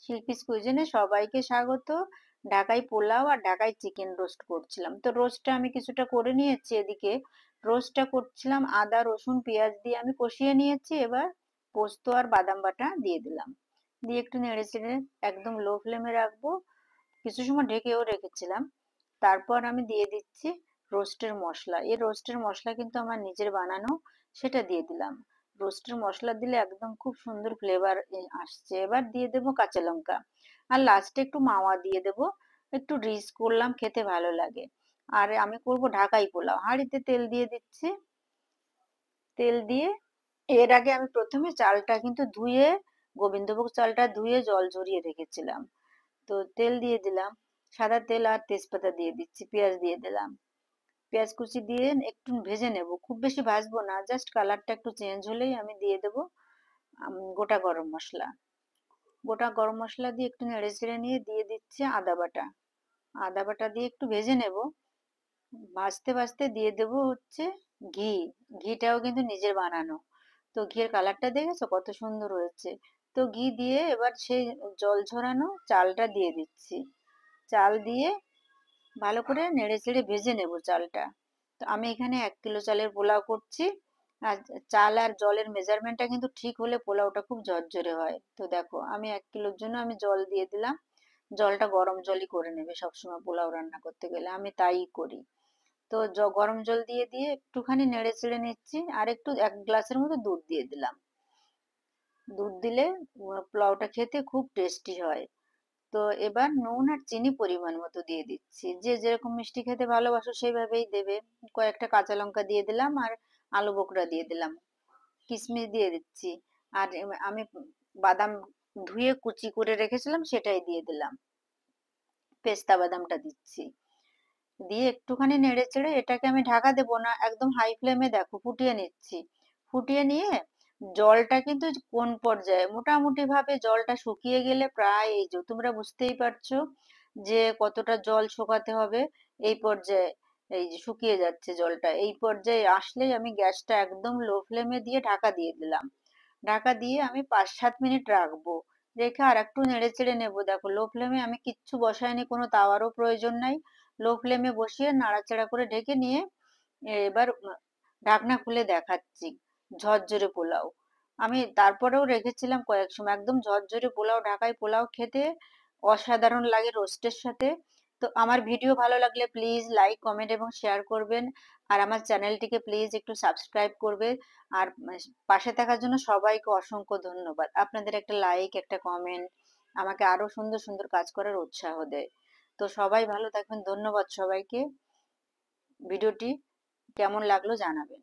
শিল্পীস কুইজিনে সবাইকে স্বাগত। ঢাকাই পোলাও আর ঢাকাই চিকেন রোস্ট করছিলাম। তো রোস্টটা আমি কিছুটা করে নিয়েছি এদিকে। রোস্টটা করছিলাম আদা রসুন পেঁয়াজ দিয়ে আমি কষিয়ে নিয়েছি। এবার পোস্ত আর বাদাম বাটা দিয়ে দিলাম। দিয়ে একটু নেড়ে চেড়ে একদম লো ফ্লেমে রাখবো। কিছু সময় ঢেকেও রেখেছিলাম। তারপর আমি দিয়ে দিচ্ছি রোস্টের মশলা। এই রোস্টের মশলা কিন্তু আমার নিজের বানানো, সেটা দিয়ে দিলাম। রোস্টের মশলা দিলে একদম খুব সুন্দর ফ্লেভার আসছে। এবার দিয়ে দেবো কাঁচা লঙ্কা, আর লাস্টে একটু মাওয়া দিয়ে দেবো। একটু রিচ করলাম, খেতে ভালো লাগে। আর আমি করব ঢাকাই পোলাও। হাঁড়িতে তেল দিয়ে দিচ্ছি। তেল দিয়ে এর আগে আমি প্রথমে চালটা কিন্তু ধুয়ে, গোবিন্দভোগ চালটা ধুয়ে জল ঝরিয়ে রেখেছিলাম। তো তেল দিয়ে দিলাম, সাদা তেল, আর তেজপাতা দিয়ে দিচ্ছি, পেঁয়াজ দিয়ে দিলাম। পেঁয়াজ কুচি দিয়ে একটু ভেজে নেব, খুব বেশি ভাজবো না, জাস্ট কালারটা একটু চেঞ্জ হলেই আমি দিয়ে দেব গোটা গরম মশলা। গোটা গরম মশলা দিয়ে একটু নেড়ে চেড়ে নিয়ে দিয়ে দিচ্ছি আদা বাটা। আদা বাটা দিয়ে একটু ভেজে নেব। ভাজতে ভাজতে দিয়ে দেব হচ্ছে ঘি। ঘিটাও কিন্তু নিজের বানানো। তো ঘিয়ের কালারটা দেখেছো কত সুন্দর হয়েছে। তো ঘি দিয়ে এবার সেই জল ঝরানো চালটা দিয়ে দিচ্ছি। চাল দিয়ে ভালো করে নেড়ে চেড়ে ভেজে নেব চালটা। তো আমি এখানে 1 কিলো চালের পোলাও করছি। আর চাল আর জলের মেজারমেন্টটা কিন্তু ঠিক হলে পোলাওটা খুব ঝরঝরে হয়। তো দেখো আমি 1 কিলোর জন্য আমি জল দিয়ে দিলাম। জলটা গরম জলই করে নেবে সবসময় পোলাও রান্না করতে গেলে, আমি তাই করি। তো গরম জল দিয়ে দিয়ে একটুখানি নেড়ে চেড়ে নিচ্ছি। আর একটু 1 গ্লাসের মতো দুধ দিয়ে দিলাম। দুধ দিলে পোলাওটা খেতে খুব টেস্টি হয়। তো এবার নুন আর চিনি পরিমাণ মতো দিয়ে দিচ্ছি, যে যেরকম মিষ্টি খেতে ভালোবাসো সেইভাবেই দেবে। কয়েকটা কাঁচা লঙ্কা দিয়ে দিলাম, আর আলু বোখরা দিয়ে দিলাম, কিশমিশ দিয়ে দিচ্ছি। আর আমি বাদাম ধুয়ে কুচি করে রেখেছিলাম সেটাই দিয়ে দিলাম, পেস্তা বাদামটা দিচ্ছি। দিয়ে একটুখানি নেড়ে চেড়ে এটাকে আমি ঢাকা দেবো না, একদম হাই ফ্লেমে দেখো ফুটিয়ে নিচ্ছি। ফুটিয়ে নিয়ে জলটা কিন্তু কোন পর্যায়ে, মোটামুটি ভাবে জলটা শুকিয়ে গেলে, প্রায় এই যে তোমরা বুঝতেই পারছো যে কতটা জল শুকাতে হবে। এই পর্যায়ে এই যে শুকিয়ে যাচ্ছে জলটা, এই পর্যায়ে আসলেই আমি গ্যাসটা একদম লো ফ্লেমে দিয়ে ঢাকা দিয়ে দিলাম। ঢাকা দিয়ে আমি 5-7 মিনিট রাখবো। রেখে আর একটু নেড়ে চেড়ে নেবো। দেখো লো ফ্লেমে আমি কিচ্ছু বসাইনি, কোনো তাওয়ারও প্রয়োজন নাই। লো ফ্লেমে বসিয়ে নাড়াচাড়া করে ঢেকে নিয়ে এবার ঢাকনা খুলে দেখাচ্ছি ঝরঝরে পোলাও। আমি তারপরেও রেখেছিলাম কয়েক সময়, একদম ঝরঝরে পোলাও, ঢাকাই পোলাও খেতে অসাধারণ লাগে রোস্টের সাথে। তো আমার ভিডিও ভালো লাগলে প্লিজ লাইক কমেন্ট এবং শেয়ার করবেন। আর আমার চ্যানেলটিকে প্লিজ একটু সাবস্ক্রাইব করবে। আর পাশে থাকার জন্য সবাইকে অসংখ্য ধন্যবাদ। আপনাদের একটা লাইক, একটা কমেন্ট আমাকে আরো সুন্দর সুন্দর কাজ করার উৎসাহ দেয়। তো সবাই ভালো থাকবেন, ধন্যবাদ সবাইকে। ভিডিওটি কেমন লাগলো জানাবেন।